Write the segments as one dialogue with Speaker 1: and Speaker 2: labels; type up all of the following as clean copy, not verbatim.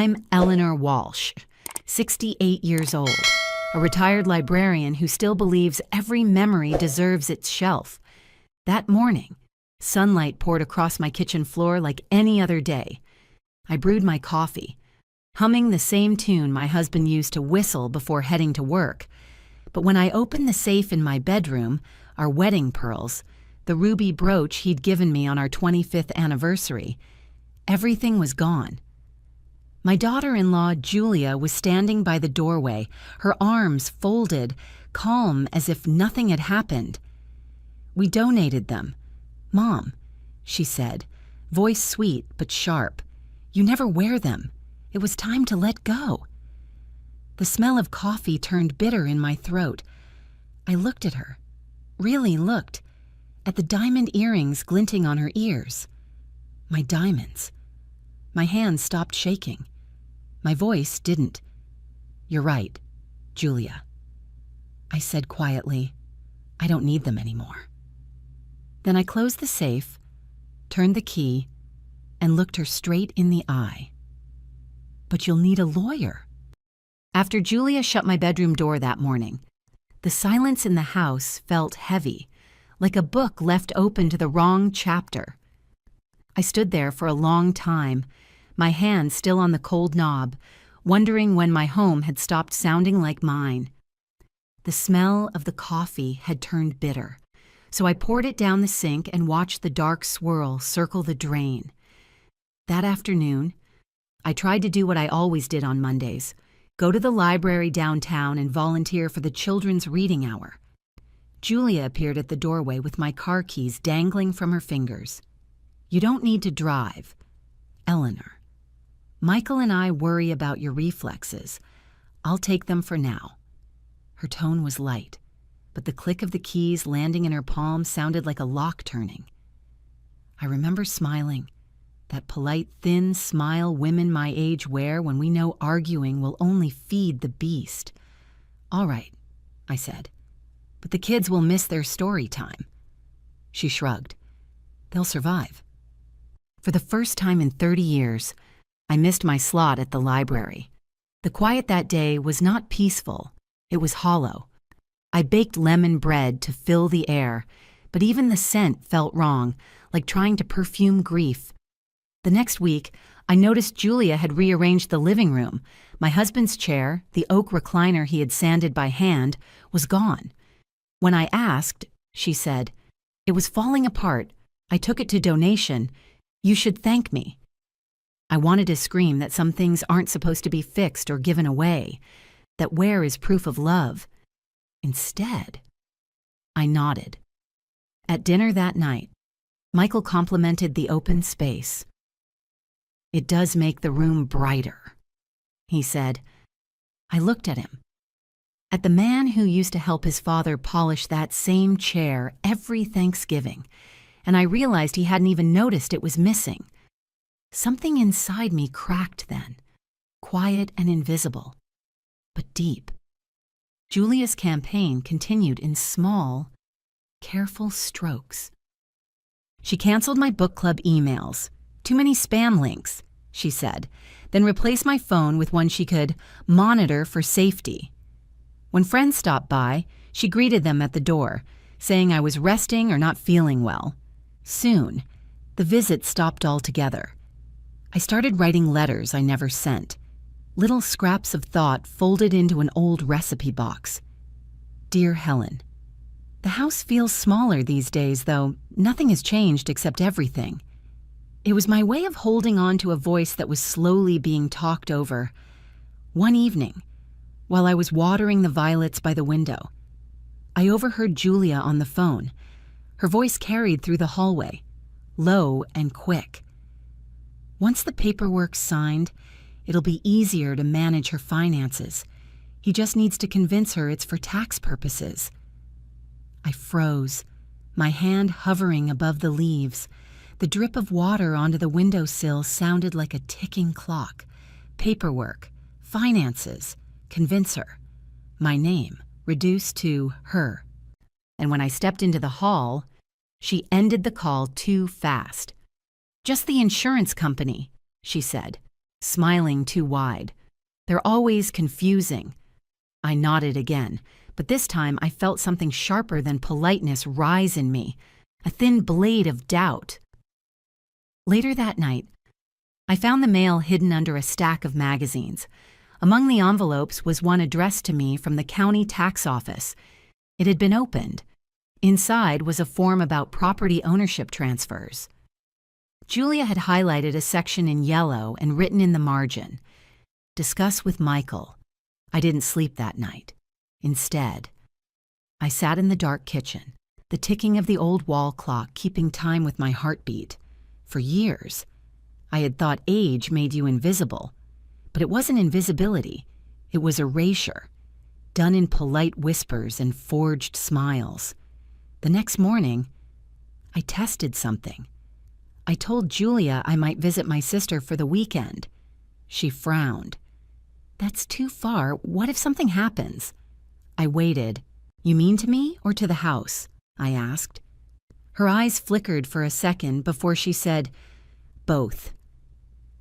Speaker 1: I'm Eleanor Walsh, 68 years old, a retired librarian who still believes every memory deserves its shelf. That morning, sunlight poured across my kitchen floor like any other day. I brewed my coffee, humming the same tune my husband used to whistle before heading to work. But when I opened the safe in my bedroom, our wedding pearls, the ruby brooch he'd given me on our 25th anniversary, everything was gone. My daughter-in-law, Julia, was standing by the doorway, her arms folded, calm as if nothing had happened. "We donated them. Mom," she said, voice sweet but sharp, "you never wear them. It was time to let go." The smell of coffee turned bitter in my throat. I looked at her, really looked, at the diamond earrings glinting on her ears. My diamonds. My hands stopped shaking. My voice didn't. "You're right, Julia," I said quietly. "I don't need them anymore." Then I closed the safe, turned the key, and looked her straight in the eye. "But you'll need a lawyer." After Julia shut my bedroom door that morning, the silence in the house felt heavy, like a book left open to the wrong chapter. I stood there for a long time, my hand still on the cold knob, wondering when my home had stopped sounding like mine. The smell of the coffee had turned bitter, so I poured it down the sink and watched the dark swirl circle the drain. That afternoon, I tried to do what I always did on Mondays, go to the library downtown and volunteer for the children's reading hour. Julia appeared at the doorway with my car keys dangling from her fingers. "You don't need to drive, Eleanor. Michael and I worry about your reflexes. I'll take them for now." Her tone was light, but the click of the keys landing in her palm sounded like a lock turning. I remember smiling, that polite, thin smile women my age wear when we know arguing will only feed the beast. "All right," I said, "but the kids will miss their story time." She shrugged. "They'll survive." For the first time in 30 years, I missed my slot at the library. The quiet that day was not peaceful, it was hollow. I baked lemon bread to fill the air, but even the scent felt wrong, like trying to perfume grief. The next week, I noticed Julia had rearranged the living room. My husband's chair, the oak recliner he had sanded by hand, was gone. When I asked, she said, "It was falling apart. I took it to donation. You should thank me." I wanted to scream that some things aren't supposed to be fixed or given away, that wear is proof of love. Instead, I nodded. At dinner that night, Michael complimented the open space. "It does make the room brighter," he said. I looked at him, at the man who used to help his father polish that same chair every Thanksgiving, and I realized he hadn't even noticed it was missing. Something inside me cracked then, quiet and invisible, but deep. Julia's campaign continued in small, careful strokes. She canceled my book club emails. "Too many spam links," she said, then replaced my phone with one she could monitor for safety. When friends stopped by, she greeted them at the door, saying I was resting or not feeling well. Soon, the visits stopped altogether. I started writing letters I never sent, little scraps of thought folded into an old recipe box. "Dear Helen, the house feels smaller these days, though nothing has changed except everything." It was my way of holding on to a voice that was slowly being talked over. One evening, while I was watering the violets by the window, I overheard Julia on the phone. Her voice carried through the hallway, low and quick. "Once the paperwork's signed, it'll be easier to manage her finances. He just needs to convince her it's for tax purposes." I froze, my hand hovering above the leaves. The drip of water onto the windowsill sounded like a ticking clock. Paperwork, finances, convince her. My name reduced to her. And when I stepped into the hall, she ended the call too fast. "Just the insurance company," she said. smiling too wide. "They're always confusing." I nodded again, but this time I felt something sharper than politeness rise in me, a thin blade of doubt. Later that night, I found the mail hidden under a stack of magazines. Among the envelopes was one addressed to me from the county tax office. It had been opened. Inside was a form about property ownership transfers. Julia had highlighted a section in yellow and written in the margin, "Discuss with Michael." I didn't sleep that night. Instead, I sat in the dark kitchen, the ticking of the old wall clock keeping time with my heartbeat. For years, I had thought age made you invisible, but it wasn't invisibility, it was erasure, done in polite whispers and forged smiles. The next morning, I tested something. I told Julia I might visit my sister for the weekend. She frowned. "That's too far. What if something happens?" I waited. "You mean to me or to the house?" I asked. Her eyes flickered for a second before she said, "Both."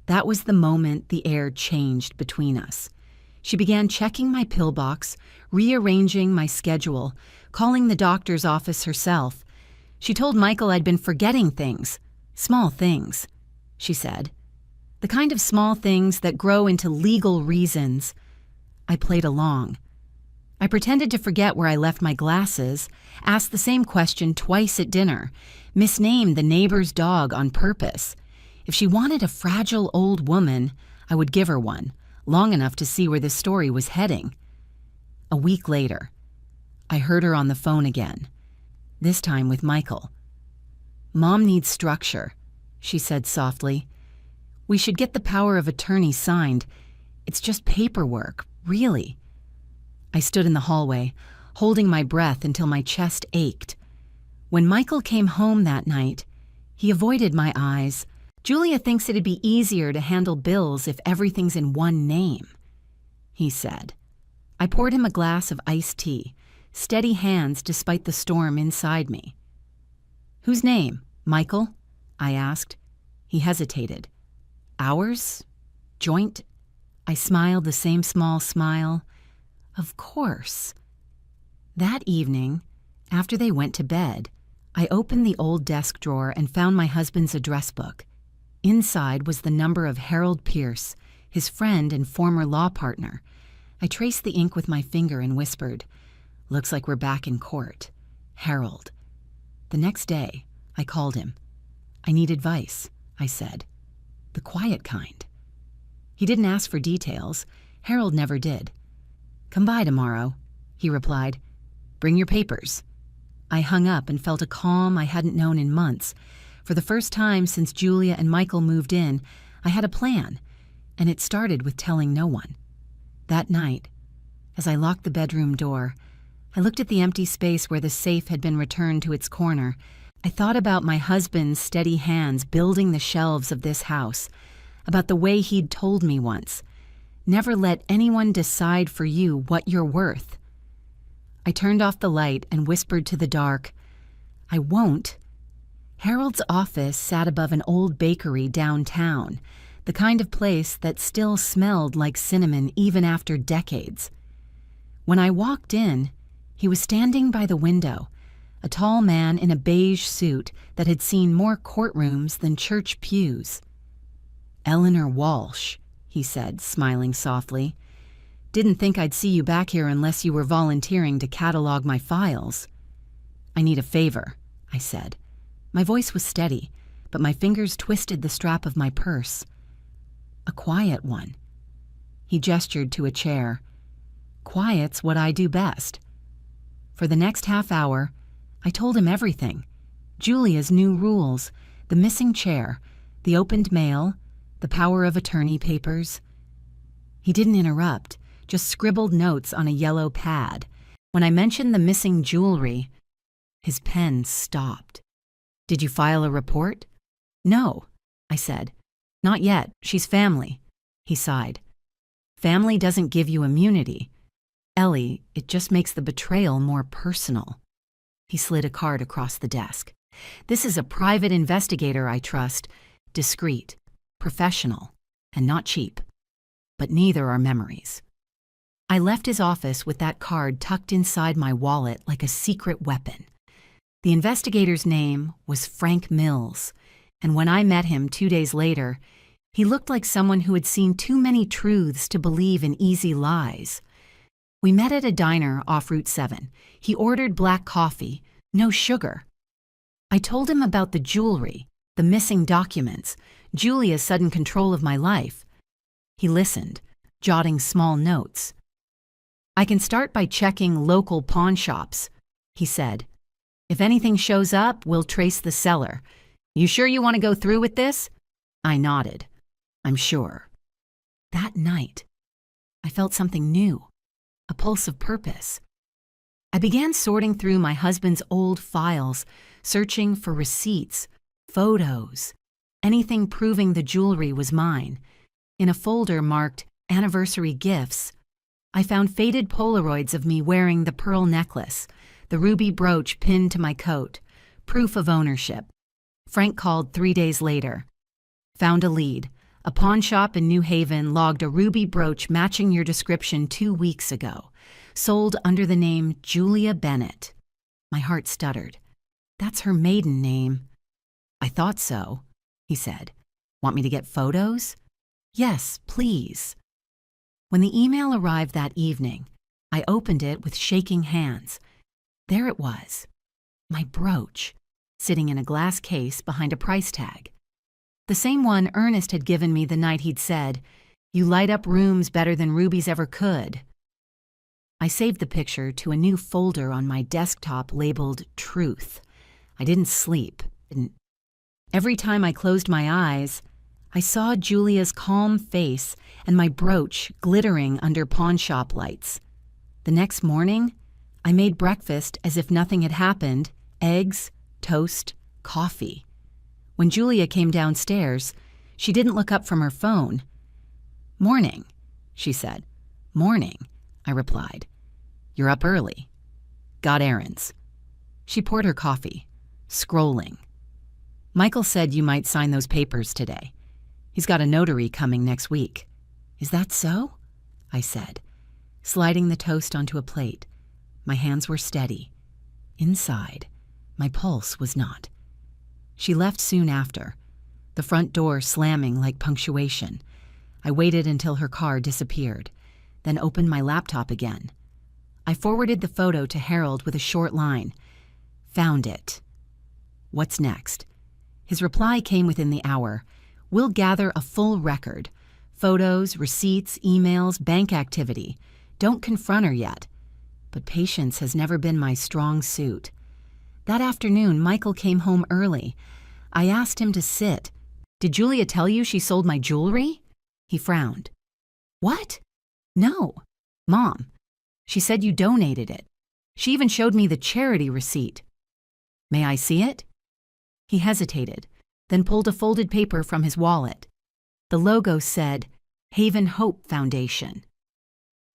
Speaker 1: That was the moment the air changed between us. She began checking my pillbox, rearranging my schedule, calling the doctor's office herself. She told Michael I'd been forgetting things. "Small things," she said. "The kind of small things that grow into legal reasons." I played along. I pretended to forget where I left my glasses, asked the same question twice at dinner, misnamed the neighbor's dog on purpose. If she wanted a fragile old woman, I would give her one, long enough to see where this story was heading. A week later, I heard her on the phone again, this time with Michael. "Mom needs structure," she said softly. "We should get the power of attorney signed. It's just paperwork, really." I stood in the hallway, holding my breath until my chest ached. When Michael came home that night, he avoided my eyes. "Julia thinks it'd be easier to handle bills if everything's in one name," he said. I poured him a glass of iced tea, steady hands despite the storm inside me. "Whose name? Michael?" I asked. He hesitated. "Ours? Joint?" I smiled the same small smile. "Of course." That evening, after they went to bed, I opened the old desk drawer and found my husband's address book. Inside was the number of Harold Pierce, his friend and former law partner. I traced the ink with my finger and whispered, "Looks like we're back in court. Harold." The next day, I called him. "I need advice," I said. "The quiet kind." He didn't ask for details. Harold never did. "Come by tomorrow," he replied. "Bring your papers." I hung up and felt a calm I hadn't known in months. For the first time since Julia and Michael moved in, I had a plan, and it started with telling no one. That night, as I locked the bedroom door, I looked at the empty space where the safe had been returned to its corner. I thought about my husband's steady hands building the shelves of this house, about the way he'd told me once, "Never let anyone decide for you what you're worth." I turned off the light and whispered to the dark, "I won't." Harold's office sat above an old bakery downtown, the kind of place that still smelled like cinnamon even after decades. When I walked in, he was standing by the window, a tall man in a beige suit that had seen more courtrooms than church pews. "Eleanor Walsh," he said, smiling softly. "Didn't think I'd see you back here unless you were volunteering to catalog my files." "I need a favor," I said. My voice was steady, but my fingers twisted the strap of my purse. "A quiet one." He gestured to a chair. "Quiet's what I do best." For the next half hour, I told him everything. Julia's new rules, the missing chair, the opened mail, the power of attorney papers. He didn't interrupt, just scribbled notes on a yellow pad. When I mentioned the missing jewelry, his pen stopped. "Did you file a report?" "No," I said. "Not yet. She's family." He sighed. "Family doesn't give you immunity. Ellie, it just makes the betrayal more personal." He slid a card across the desk. "This is a private investigator I trust. Discreet. Professional." and not cheap. But neither are memories. I left his office with that card tucked inside my wallet like a secret weapon. The investigator's name was Frank Mills, and when I met him 2 days later, he looked like someone who had seen too many truths to believe in easy lies. We met at a diner off Route 7. He ordered black coffee, no sugar. I told him about the jewelry, the missing documents, Julia's sudden control of my life. He listened, jotting small notes. "I can start by checking local pawn shops," he said. "If anything shows up, we'll trace the seller. You sure you want to go through with this?" I nodded. "I'm sure." That night, I felt something new, a pulse of purpose. I began sorting through my husband's old files, searching for receipts, photos, anything proving the jewelry was mine. In a folder marked Anniversary Gifts, I found faded Polaroids of me wearing the pearl necklace, the ruby brooch pinned to my coat, proof of ownership. Frank called 3 days later. Found a lead. A pawn shop in New Haven logged a ruby brooch matching your description 2 weeks ago, sold under the name Julia Bennett. My heart stuttered. "That's her maiden name." "I thought so," he said. "Want me to get photos?" "Yes, please." When the email arrived that evening, I opened it with shaking hands. There it was, my brooch, sitting in a glass case behind a price tag. The same one Ernest had given me the night he'd said, "You light up rooms better than rubies ever could." I saved the picture to a new folder on my desktop labeled Truth. I didn't sleep. Every time I closed my eyes, I saw Julia's calm face and my brooch glittering under pawn shop lights. The next morning, I made breakfast as if nothing had happened: eggs, toast, coffee. When Julia came downstairs, she didn't look up from her phone. "Morning," she said. "Morning," I replied. "You're up early." "Got errands." She poured her coffee, scrolling. "Michael said you might sign those papers today. He's got a notary coming next week." "Is that so?" I said, sliding the toast onto a plate. My hands were steady. Inside, my pulse was not. She left soon after, the front door slamming like punctuation. I waited until her car disappeared, then opened my laptop again. I forwarded the photo to Harold with a short line. "Found it." "What's next?" His reply came within the hour. "We'll gather a full record. Photos, receipts, emails, bank activity. Don't confront her yet." But patience has never been my strong suit. That afternoon, Michael came home early. I asked him to sit. "Did Julia tell you she sold my jewelry?" He frowned. "What?" "No. Mom. She said you donated it. She even showed me the charity receipt." "May I see it?" He hesitated, then pulled a folded paper from his wallet. The logo said, Haven Hope Foundation.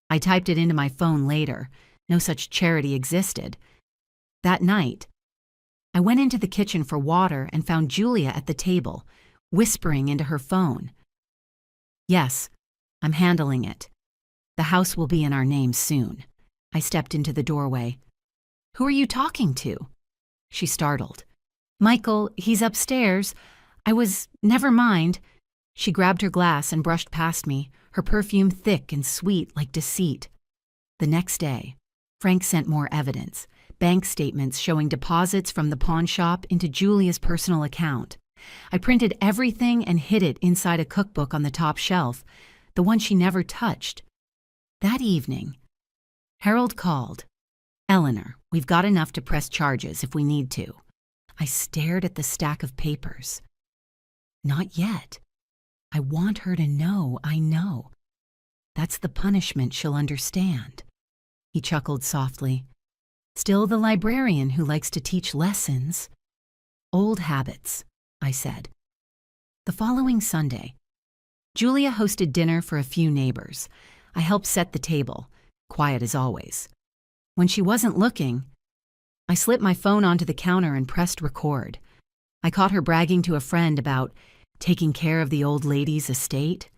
Speaker 1: I typed it into my phone later. No such charity existed. That night, I went into the kitchen for water and found Julia at the table, whispering into her phone. "Yes, I'm handling it. The house will be in our name soon." I stepped into the doorway. "Who are you talking to?" She startled. "Michael, he's upstairs. Never mind." She grabbed her glass and brushed past me, her perfume thick and sweet like deceit. The next day, Frank sent more evidence, bank statements showing deposits from the pawn shop into Julia's personal account. I printed everything and hid it inside a cookbook on the top shelf, the one she never touched. That evening, Harold called. "Eleanor, we've got enough to press charges if we need to." I stared at the stack of papers. "Not yet. I want her to know I know. That's the punishment she'll understand." He chuckled softly. "Still the librarian who likes to teach lessons." "Old habits," I said. The following Sunday, Julia hosted dinner for a few neighbors. I helped set the table, quiet as always. When she wasn't looking, I slipped my phone onto the counter and pressed record. I caught her bragging to a friend about taking care of the old lady's estate.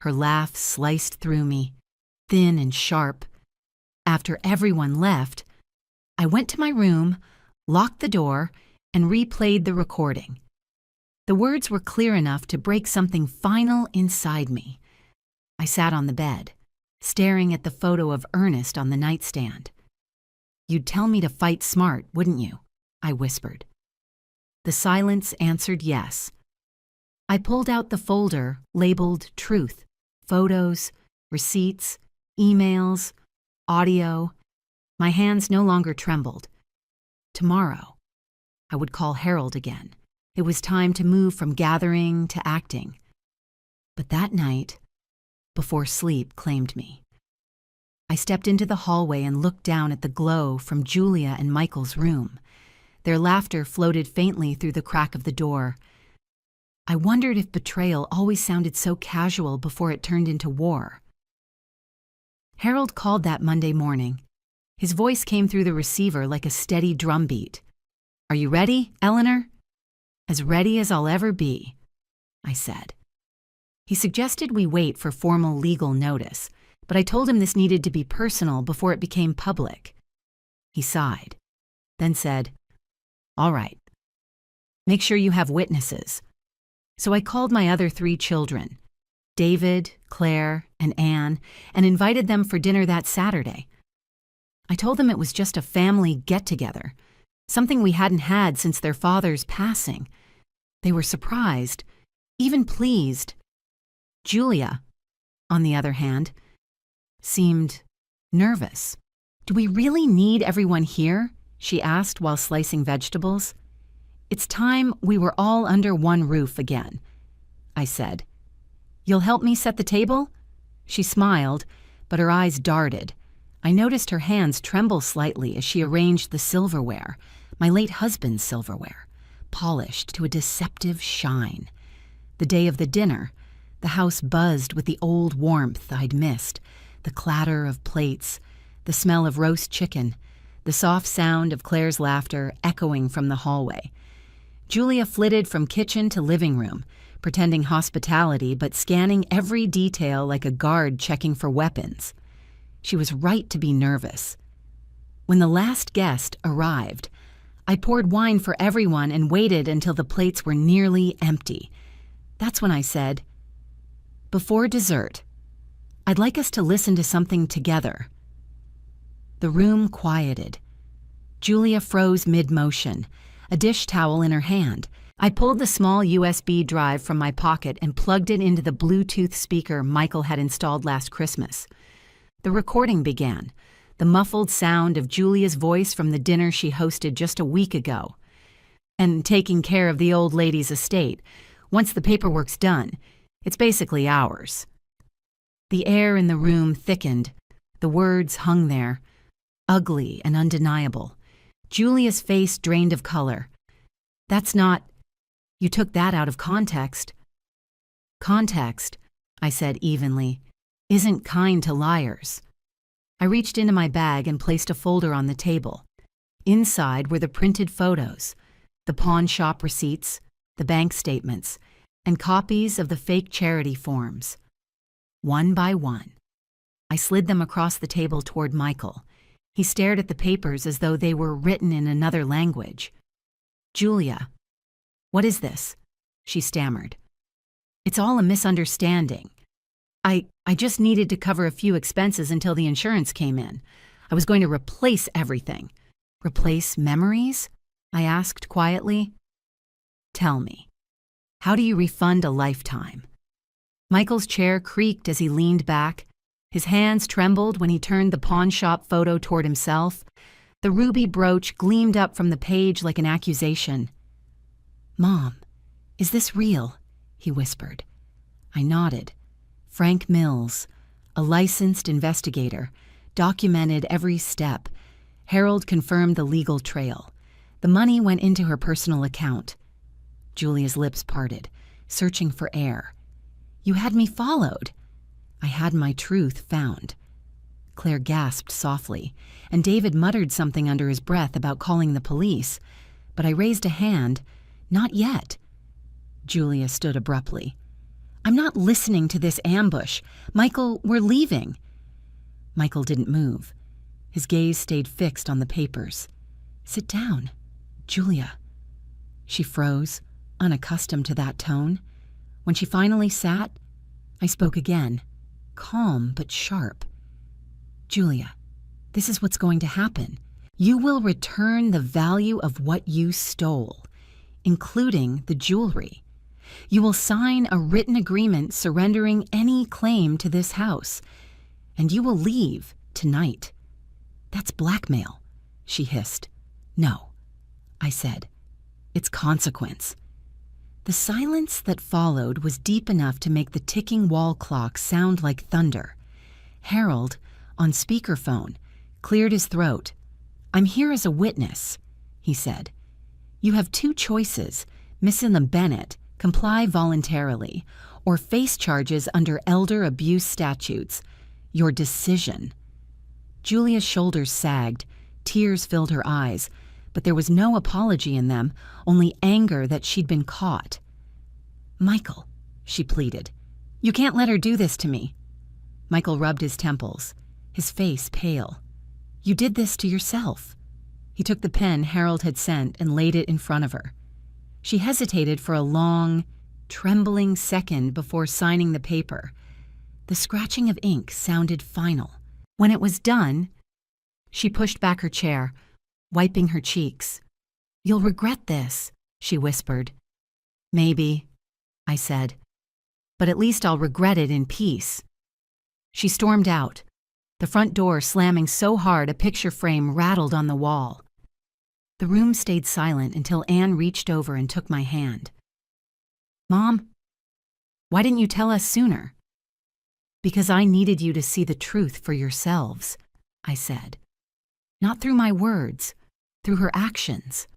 Speaker 1: Her laugh sliced through me, thin and sharp. After everyone left, I went to my room, locked the door, and replayed the recording. The words were clear enough to break something final inside me. I sat on the bed, staring at the photo of Ernest on the nightstand. "You'd tell me to fight smart, wouldn't you?" I whispered. The silence answered yes. I pulled out the folder labeled Truth, photos, receipts, emails, audio. My hands no longer trembled. Tomorrow, I would call Harold again. It was time to move from gathering to acting. But that night, before sleep claimed me, I stepped into the hallway and looked down at the glow from Julia and Michael's room. Their laughter floated faintly through the crack of the door. I wondered if betrayal always sounded so casual before it turned into war. Harold called that Monday morning. His voice came through the receiver like a steady drumbeat. "Are you ready, Eleanor?" "As ready as I'll ever be," I said. He suggested we wait for formal legal notice, but I told him this needed to be personal before it became public. He sighed, then said, "All right. Make sure you have witnesses." So I called my other 3 children, David, Claire, and Anne, and invited them for dinner that Saturday. I told them it was just a family get-together, something we hadn't had since their father's passing. They were surprised, even pleased. Julia, on the other hand, seemed nervous. "Do we really need everyone here?" she asked while slicing vegetables. "It's time we were all under one roof again," I said. "You'll help me set the table?" She smiled, but her eyes darted. I noticed her hands tremble slightly as she arranged the silverware, my late husband's silverware, polished to a deceptive shine. The day of the dinner, the house buzzed with the old warmth I'd missed, the clatter of plates, the smell of roast chicken, the soft sound of Claire's laughter echoing from the hallway. Julia flitted from kitchen to living room, pretending hospitality but scanning every detail like a guard checking for weapons. She was right to be nervous. When the last guest arrived, I poured wine for everyone and waited until the plates were nearly empty. That's when I said, "Before dessert, I'd like us to listen to something together." The room quieted. Julia froze mid-motion, a dish towel in her hand. I pulled the small USB drive from my pocket and plugged it into the Bluetooth speaker Michael had installed last Christmas. The recording began, the muffled sound of Julia's voice from the dinner she hosted just a week ago. "And taking care of the old lady's estate. Once the paperwork's done, it's basically ours." The air in the room thickened. The words hung there, ugly and undeniable. Julia's face drained of color. "That's not... You took that out of context." "Context," I said evenly, "isn't kind to liars." I reached into my bag and placed a folder on the table. Inside were the printed photos, the pawn shop receipts, the bank statements, and copies of the fake charity forms. One by one, I slid them across the table toward Michael. He stared at the papers as though they were written in another language. "Julia, what is this?" she stammered. "It's all a misunderstanding. I just needed to cover a few expenses until the insurance came in. I was going to replace everything." "Replace memories?" I asked quietly. "Tell me, how do you refund a lifetime?" Michael's chair creaked as he leaned back. His hands trembled when he turned the pawn shop photo toward himself. The ruby brooch gleamed up from the page like an accusation. "Mom, is this real?" he whispered. I nodded. Frank Mills, a licensed investigator, documented every step. Harold confirmed the legal trail. The money went into her personal account. Julia's lips parted, searching for air. "You had me followed." "I had my truth found." Claire gasped softly, and David muttered something under his breath about calling the police. But I raised a hand. "Not yet." Julia stood abruptly. I'm not listening to this ambush. Michael, we're leaving. Michael didn't move. His gaze stayed fixed on the papers. Sit down, Julia. She froze, unaccustomed to that tone. When she finally sat, I spoke again, calm but sharp. Julia, this is what's going to happen. You will return the value of what you stole, including the jewelry. You will sign a written agreement surrendering any claim to this house, and you will leave tonight. That's blackmail, she hissed. No, I said. It's consequence. The silence that followed was deep enough to make the ticking wall clock sound like thunder. Harold, on speakerphone, cleared his throat. I'm here as a witness, he said. You have two choices, Miss Bennett, comply voluntarily, or face charges under elder abuse statutes. Your decision. Julia's shoulders sagged, tears filled her eyes, but there was no apology in them, only anger that she'd been caught. Michael, she pleaded, you can't let her do this to me. Michael rubbed his temples, his face pale. You did this to yourself. He took the pen Harold had sent and laid it in front of her. She hesitated for a long, trembling second before signing the paper. The scratching of ink sounded final. When it was done, she pushed back her chair, wiping her cheeks. You'll regret this, she whispered. Maybe, I said, but at least I'll regret it in peace. She stormed out, the front door slamming so hard a picture frame rattled on the wall. The room stayed silent until Anne reached over and took my hand. Mom, why didn't you tell us sooner? Because I needed you to see the truth for yourselves, I said. Not through my words, through her actions.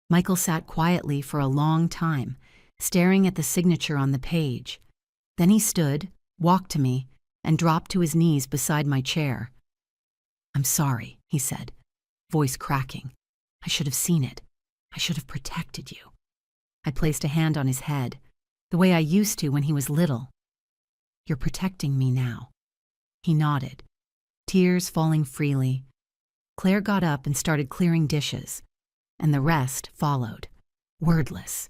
Speaker 1: Michael sat quietly for a long time, staring at the signature on the page. Then he stood, walked to me, and dropped to his knees beside my chair. I'm sorry, he said, voice cracking. I should have seen it. I should have protected you. I placed a hand on his head, the way I used to when he was little. You're protecting me now. He nodded, tears falling freely. Claire got up and started clearing dishes, and the rest followed, wordless,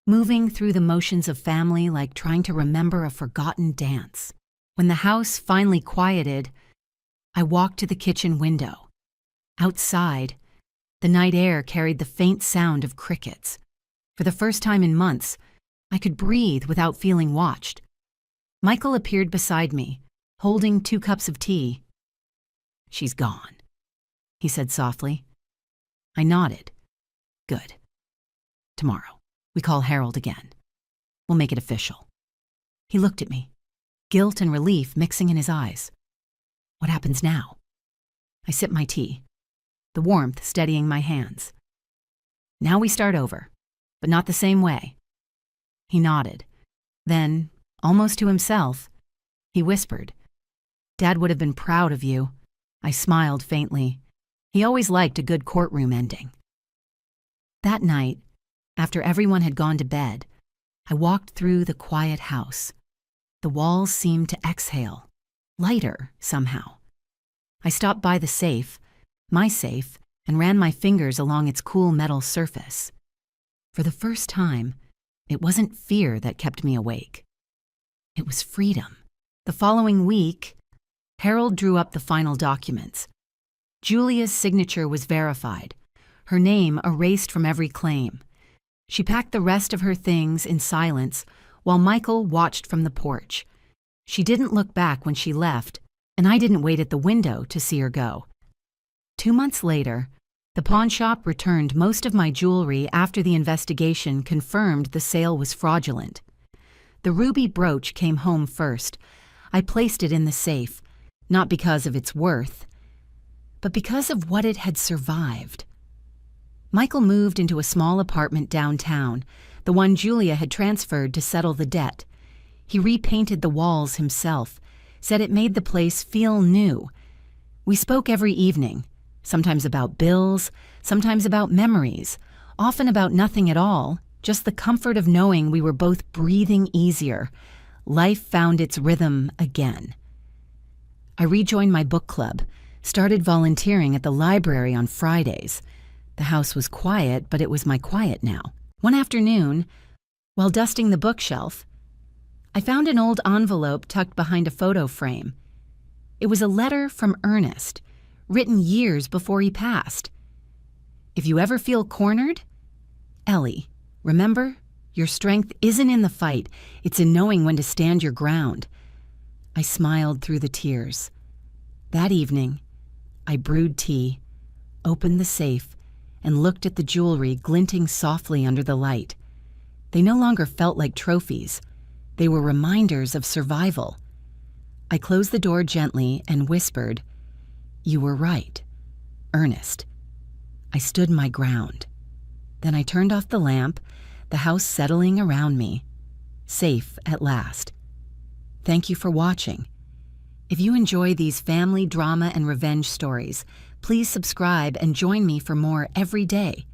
Speaker 1: moving through the motions of family like trying to remember a forgotten dance. When the house finally quieted, I walked to the kitchen window. Outside, the night air carried the faint sound of crickets. For the first time in months, I could breathe without feeling watched. Michael appeared beside me, holding 2 cups of tea. She's gone, he said softly. I nodded. Good. Tomorrow, we call Harold again. We'll make it official. He looked at me, guilt and relief mixing in his eyes. What happens now? I sipped my tea, the warmth steadying my hands. Now we start over, but not the same way. He nodded. Then, almost to himself, he whispered, Dad would have been proud of you. I smiled faintly. He always liked a good courtroom ending. That night, after everyone had gone to bed, I walked through the quiet house. The walls seemed to exhale, lighter somehow. I stopped by the safe, my safe, and ran my fingers along its cool metal surface. For the first time, it wasn't fear that kept me awake. It was freedom. The following week, Harold drew up the final documents. Julia's signature was verified, her name erased from every claim. She packed the rest of her things in silence while Michael watched from the porch. She didn't look back when she left, and I didn't wait at the window to see her go. 2 months later, the pawn shop returned most of my jewelry after the investigation confirmed the sale was fraudulent. The ruby brooch came home first. I placed it in the safe, not because of its worth, but because of what it had survived. Michael moved into a small apartment downtown, the one Julia had transferred to settle the debt. He repainted the walls himself, said it made the place feel new. We spoke every evening, sometimes about bills, sometimes about memories, often about nothing at all, just the comfort of knowing we were both breathing easier. Life found its rhythm again. I rejoined my book club, started volunteering at the library on Fridays. The house was quiet, but it was my quiet now. One afternoon, while dusting the bookshelf, I found an old envelope tucked behind a photo frame. It was a letter from Ernest, written years before he passed. "If you ever feel cornered, Ellie, remember, your strength isn't in the fight, it's in knowing when to stand your ground." I smiled through the tears. That evening, I brewed tea, opened the safe, and looked at the jewelry glinting softly under the light. They no longer felt like trophies. They were reminders of survival. I closed the door gently and whispered, "You were right, Ernest." I stood my ground. Then I turned off the lamp, the house settling around me, safe at last. Thank you for watching. If you enjoy these family drama and revenge stories, please subscribe and join me for more every day.